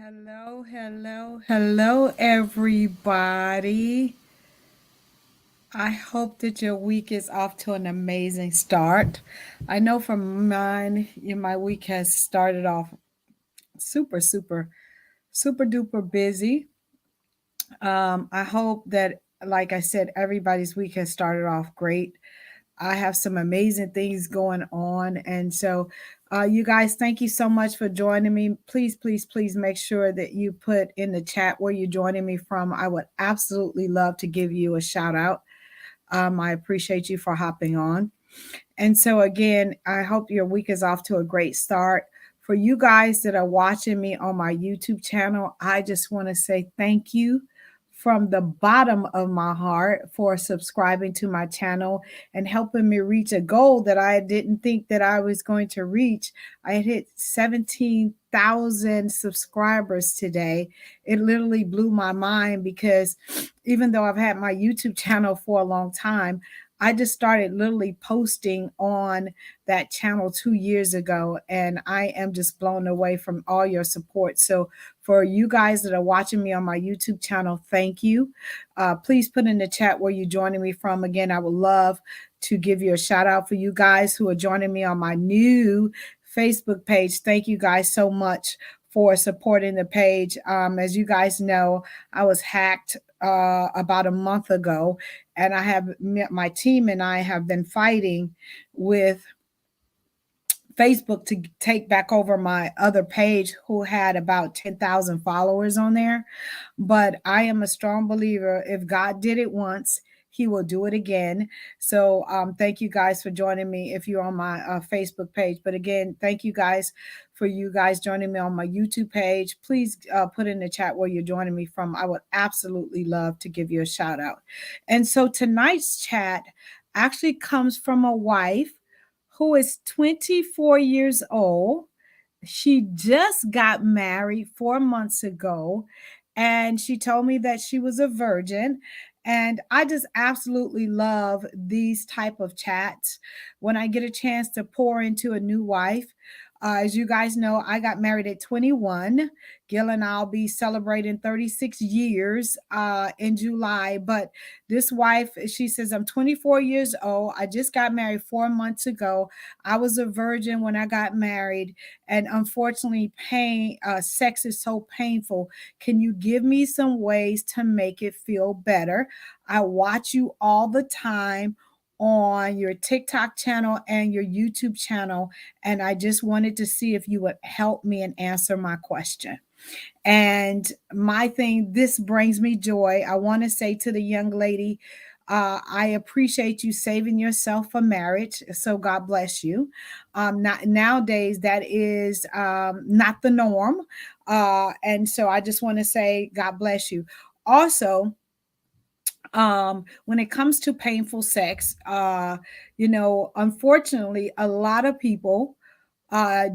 Hello, everybody. I hope that your week is off to an amazing start. I know for mine, my week has started off super duper busy. I hope that, like I said, everybody's week has started off great. I have some amazing things going on. And so, you guys, thank you so much for joining me. Please make sure that you put in the chat where you're joining me from. I would absolutely love to give you a shout out. I appreciate you for hopping on. And so, again, I hope your week is off to a great start. For you guys that are watching me on my YouTube channel, I just want to say thank you from the bottom of my heart for subscribing to my channel and helping me reach a goal that I didn't think that I was going to reach. I had hit 17,000 subscribers today. It literally blew my mind because even though I've had my YouTube channel for a long time, I just started literally posting on that channel 2 years ago, and I am just blown away from all your support. So, for you guys that are watching me on my YouTube channel, thank you. Please put in the chat where you're joining me from. Again, I would love to give you a shout out for you guys who are joining me on my new Facebook page. Thank you guys so much for supporting the page. As you guys know, I was hacked about a month ago, and I have my team and I have been fighting with Facebook to take back over my other page who had about 10,000 followers on there. But I am a strong believer if God did it once, he will do it again. So thank you guys for joining me if you're on my Facebook page. But again, thank you guys for you guys joining me on my YouTube page. Please put in the chat where you're joining me from. I would absolutely love to give you a shout out. And so tonight's chat actually comes from a wife who is 24 years old. She just got married 4 months ago, and she told me that she was a virgin. And I just absolutely love these type of chats when I get a chance to pour into a new wife. As you guys know, I got married at 21. Gail and I'll be celebrating 36 years in July. But this wife, she says, I'm 24 years old. I just got married 4 months ago. I was a virgin when I got married. And unfortunately, sex is so painful. Can you give me some ways to make it feel better? I watch you all the time on your TikTok channel and your YouTube channel, and I just wanted to see if you would help me and answer my question. And my thing, this brings me joy. I want to say to the young lady, I appreciate you saving yourself for marriage. So God bless you. Not nowadays, that is not the norm. And so I just want to say, God bless you. Also, when it comes to painful sex, unfortunately, a lot of people uh,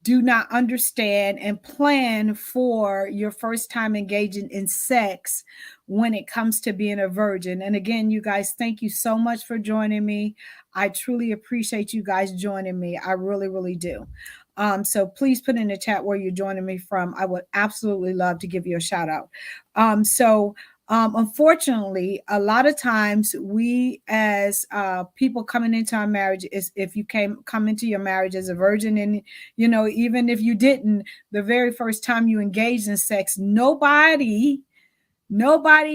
do not understand and plan for your first time engaging in sex when it comes to being a virgin. And again, you guys, thank you so much for joining me. I truly appreciate you guys joining me. I really, really do. So please put in the chat where you're joining me from. I would absolutely love to give you a shout out. Unfortunately, a lot of times we, as people coming into our marriage, is if you come into your marriage as a virgin, and even if you didn't, the very first time you engaged in sex, nobody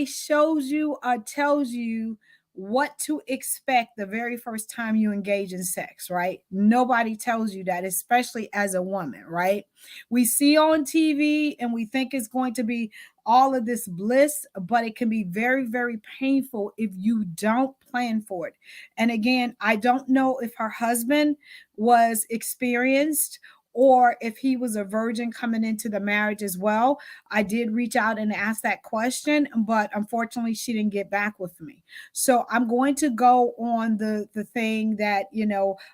shows you or tells you what to expect the very first time you engage in sex, right? Nobody tells you that, especially as a woman, right? We see on TV and we think it's going to be all of this bliss, but it can be very, very painful if you don't plan for it. And again, I don't know if her husband was experienced or if he was a virgin coming into the marriage as well. I did reach out and ask that question, but unfortunately, she didn't get back with me. So I'm going to go on the thing that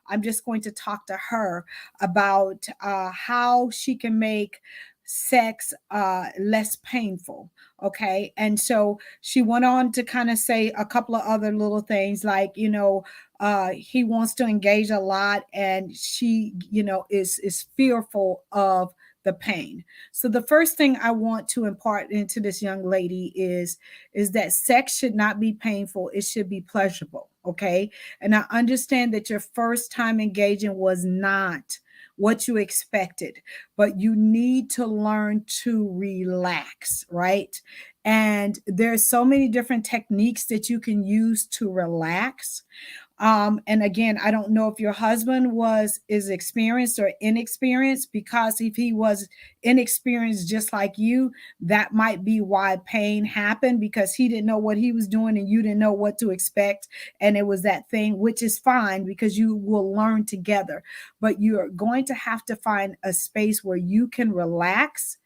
I'm just going to talk to her about how she can make sex less painful. Okay. And so she went on to kind of say a couple of other little things like, he wants to engage a lot, and she, is fearful of the pain. So the first thing I want to impart into this young lady is that sex should not be painful, it should be pleasurable, okay? And I understand that your first time engaging was not what you expected, but you need to learn to relax, right? And there's so many different techniques that you can use to relax. And again, I don't know if your husband was is experienced or inexperienced, because if he was inexperienced just like you, that might be why pain happened, because he didn't know what he was doing and you didn't know what to expect. And it was that thing, which is fine because you will learn together. But you're going to have to find a space where you can relax,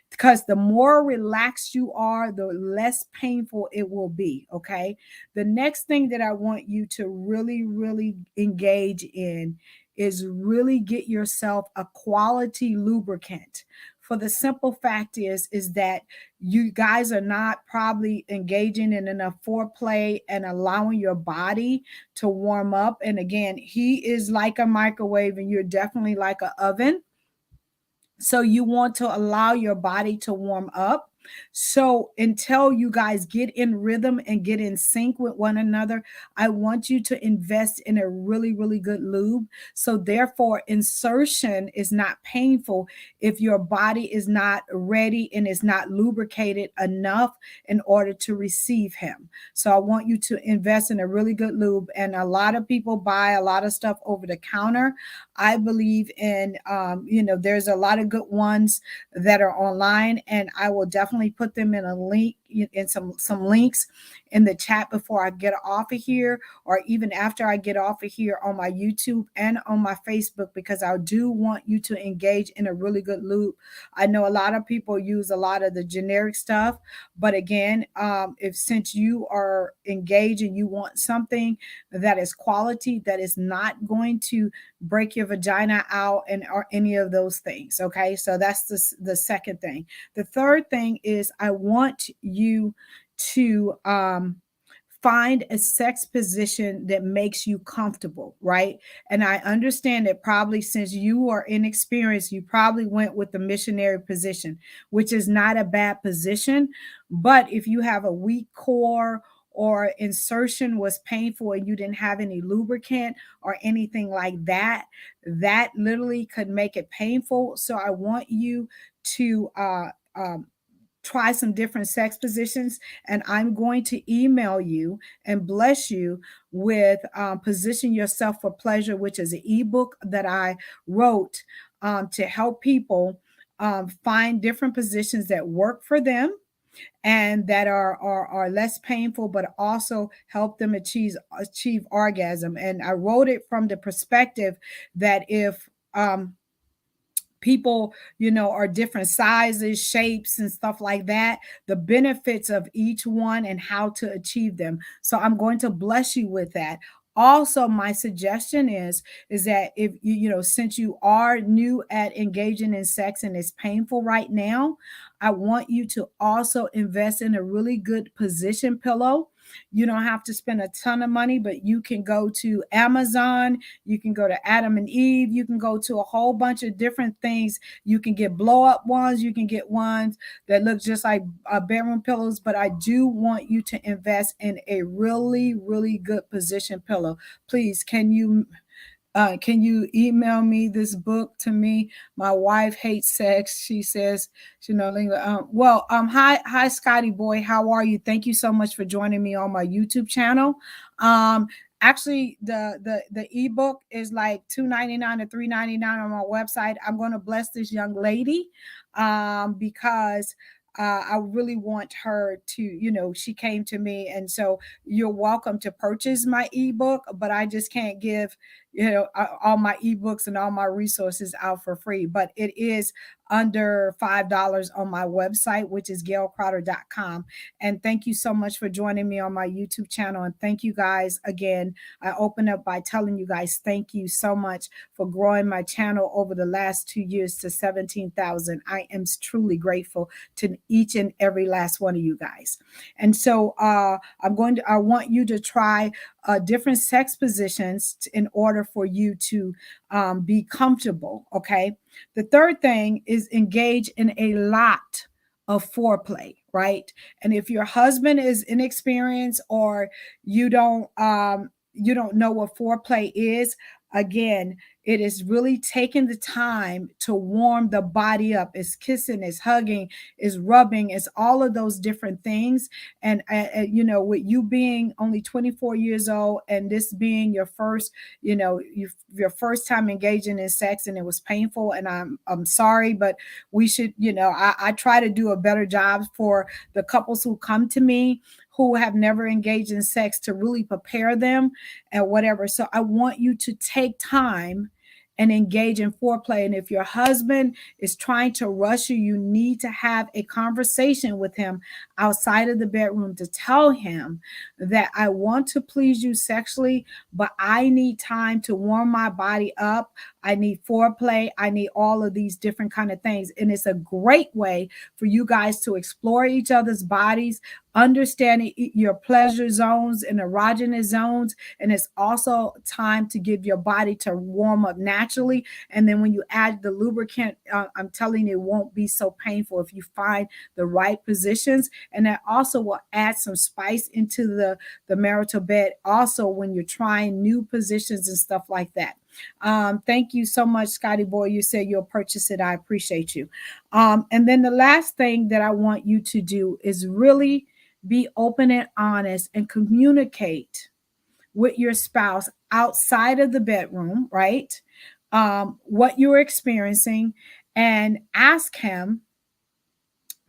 because the more relaxed you are, the less painful it will be. Okay. The next thing that I want you to really, really engage in is really get yourself a quality lubricant. For the simple fact is that you guys are not probably engaging in enough foreplay and allowing your body to warm up. And again, he is like a microwave and you're definitely like an oven. So you want to allow your body to warm up. So until you guys get in rhythm and get in sync with one another, I want you to invest in a really, really good lube. So therefore, insertion is not painful if your body is not ready and is not lubricated enough in order to receive him. So I want you to invest in a really good lube. And a lot of people buy a lot of stuff over the counter. I believe in, there's a lot of good ones that are online, and I will definitely put them in a link, in some links in the chat before I get off of here, or even after I get off of here on my YouTube and on my Facebook, because I do want you to engage in a really good loop. I know a lot of people use a lot of the generic stuff, but again, if since you are engaged and you want something that is quality, that is not going to break your vagina out and or any of those things. Okay, so that's the second thing. The third thing is I want you to find a sex position that makes you comfortable, right? And I understand that probably since you are inexperienced, you probably went with the missionary position, which is not a bad position. But if you have a weak core, or insertion was painful and you didn't have any lubricant or anything like that, that literally could make it painful. So I want you to try some different sex positions, and I'm going to email you and bless you with Position Yourself for Pleasure, which is an ebook that I wrote to help people find different positions that work for them and that are less painful, but also help them achieve orgasm. And I wrote it from the perspective that if people are different sizes, shapes, and stuff like that, the benefits of each one and how to achieve them. So I'm going to bless you with that. Also, my suggestion is that if since you are new at engaging in sex and it's painful right now, I want you to also invest in a really good position pillow. You don't have to spend a ton of money, but you can go to Amazon, you can go to Adam and Eve, you can go to a whole bunch of different things. You can get blow up ones, you can get ones that look just like bedroom pillows, but I do want you to invest in a really, really good position pillow. Please, can you email me this book to me? My wife hates sex. She says, hi, Scotty boy. How are you? Thank you so much for joining me on my YouTube channel. Actually, the ebook is like $2.99 to $3.99 on my website. I'm going to bless this young lady because I really want her to, she came to me. And so you're welcome to purchase my ebook, but I just can't give, all my ebooks and all my resources out for free. But it is under $5 on my website, which is gailcrowder.com. And thank you so much for joining me on my YouTube channel. And thank you guys again. I open up by telling you guys, thank you so much for growing my channel over the last 2 years to 17,000. I am truly grateful to each and every last one of you guys. And so I want you to try different sex positions in order for you to be comfortable. Okay. The third thing is engage in a lot of foreplay, right? And if your husband is inexperienced or you don't know what foreplay is, again, it is really taking the time to warm the body up. It's kissing, it's hugging, it's rubbing, it's all of those different things. And with you being only 24 years old and this being your first, your first time engaging in sex, and it was painful, and I'm sorry, but we should, I try to do a better job for the couples who come to me who have never engaged in sex to really prepare them and whatever. So I want you to take time and engage in foreplay. And if your husband is trying to rush you, you need to have a conversation with him outside of the bedroom to tell him that I want to please you sexually, but I need time to warm my body up. I need foreplay. I need all of these different kind of things. And it's a great way for you guys to explore each other's bodies, understanding your pleasure zones and erogenous zones. And it's also time to give your body to warm up naturally. And then when you add the lubricant, I'm telling you, it won't be so painful if you find the right positions. And that also will add some spice into the marital bed also when you're trying new positions and stuff like that. Thank you so much, Scotty Boy. You said you'll purchase it. I appreciate you. And then the last thing that I want you to do is really be open and honest and communicate with your spouse outside of the bedroom, right? What you're experiencing, and ask him,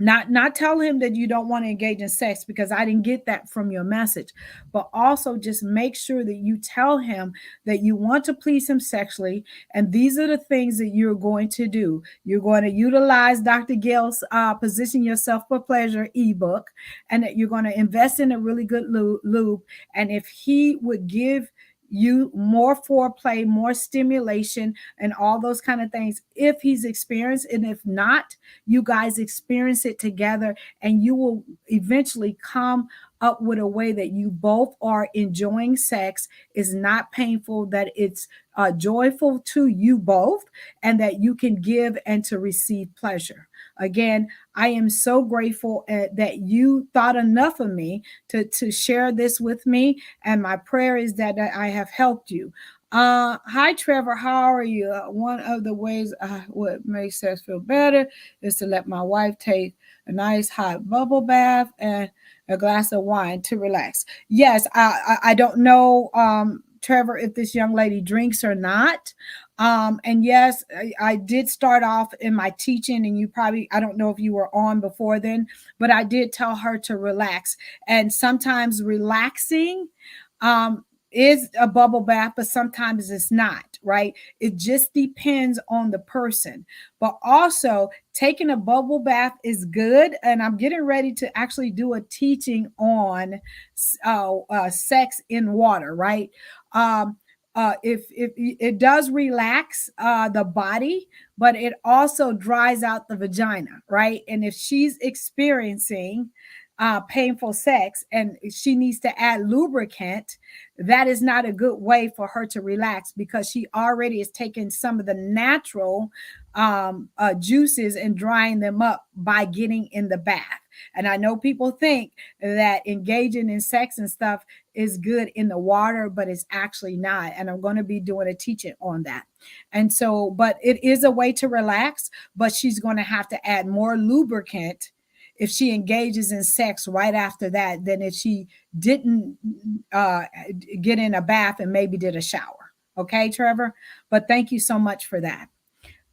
not tell him that you don't want to engage in sex, because I didn't get that from your message, but also just make sure that you tell him that you want to please him sexually, and these are the things that you're going to do. You're going to utilize Dr. Gail's Position Yourself for Pleasure ebook, and that you're going to invest in a really good lube. And if he would give you more foreplay, more stimulation, and all those kind of things, if he's experienced, and if not, you guys experience it together, and you will eventually come up with a way that you both are enjoying sex, is not painful, that it's joyful to you both, and that you can give and to receive pleasure. Again, I am so grateful that you thought enough of me to share this with me. And my prayer is that I have helped you. Hi, Trevor. How are you? One of the ways what makes us feel better is to let my wife take a nice hot bubble bath and a glass of wine to relax. Yes, I don't know, Trevor, if this young lady drinks or not. And yes, I did start off in my teaching, and you probably, I don't know if you were on before then, but I did tell her to relax. And sometimes relaxing is a bubble bath, but sometimes it's not, right? It just depends on the person. But also, taking a bubble bath is good. And I'm getting ready to actually do a teaching on sex in water, right? If it does relax the body, but it also dries out the vagina, right? And if she's experiencing painful sex and she needs to add lubricant, that is not a good way for her to relax, because she already is taking some of the natural juices and drying them up by getting in the bath. And I know people think that engaging in sex and stuff is good in the water, but it's actually not. And I'm going to be doing a teaching on that. And so, but it is a way to relax, but she's going to have to add more lubricant if she engages in sex right after that than if she didn't get in a bath and maybe did a shower. Okay, Trevor? But thank you so much for that.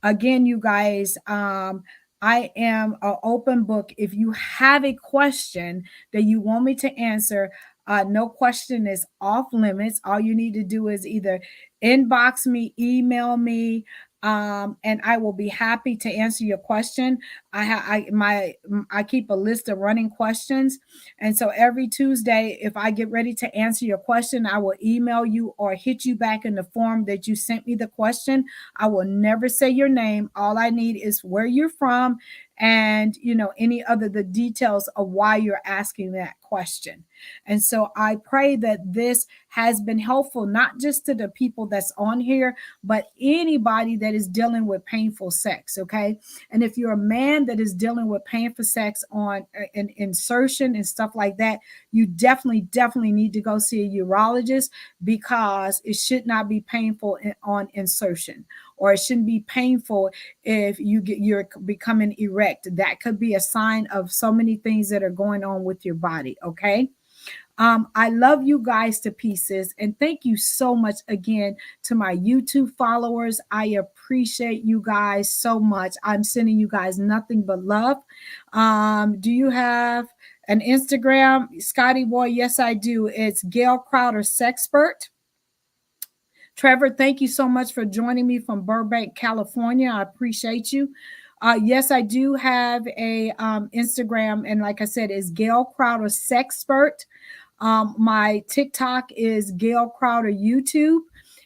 Again, you guys, I am an open book. If you have a question that you want me to answer, no question is off limits. All you need to do is either inbox me, email me, and I will be happy to answer your question. I keep a list of running questions, and so every Tuesday, if I get ready to answer your question, I will email you or hit you back in the form that you sent me the question. I will never say your name. All I need is where you're from and any other the details of why you're asking that question. And so I pray that this has been helpful, not just to the people that's on here, but anybody that is dealing with painful sex. Okay. And if you're a man that is dealing with painful sex on an insertion and stuff like that, you definitely need to go see a urologist, because it should not be painful on insertion, or it shouldn't be painful if you're becoming erect. That could be a sign of so many things that are going on with your body. Okay. I love you guys to pieces. And thank you so much again to my YouTube followers. I appreciate you guys so much. I'm sending you guys nothing but love. Do you have an Instagram, Scotty Boy? Yes, I do. It's Gail Crowder Sexpert. Trevor, thank you so much for joining me from Burbank, California. I appreciate you. Yes, I do have a Instagram, and like I said, it's Gail Crowder Sexpert. My TikTok is Gail Crowder YouTube,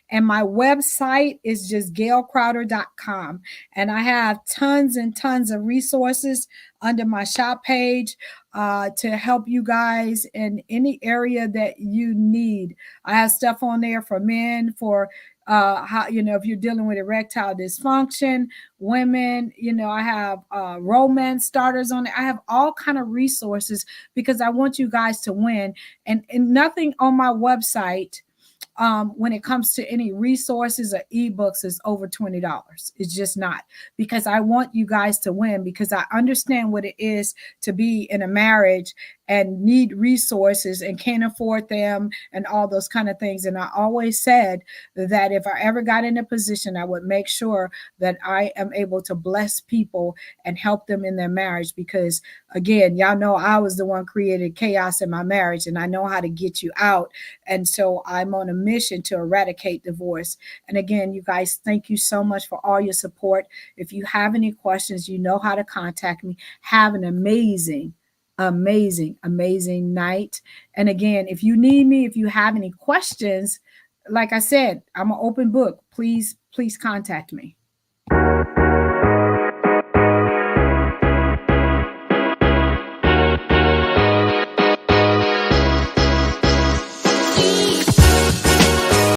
and my website is just gailcrowder.com. And I have tons and tons of resources under my shop page to help you guys in any area that you need. I have stuff on there for men, for how, if you're dealing with erectile dysfunction, women, I have romance starters on it. I have all kind of resources, because I want you guys to win. And nothing on my website, when it comes to any resources or ebooks, is over $20. It's just not, because I want you guys to win, because I understand what it is to be in a marriage and need resources and can't afford them and all those kind of things. And I always said that if I ever got in a position, I would make sure that I am able to bless people and help them in their marriage, because again, y'all know I was the one created chaos in my marriage, and I know how to get you out. And so I'm on a mission to eradicate divorce. And again, you guys, thank you so much for all your support. If you have any questions, you know how to contact me. Have an amazing, amazing night. And again, if you need me, if you have any questions, like I said, I'm an open book. Please contact me.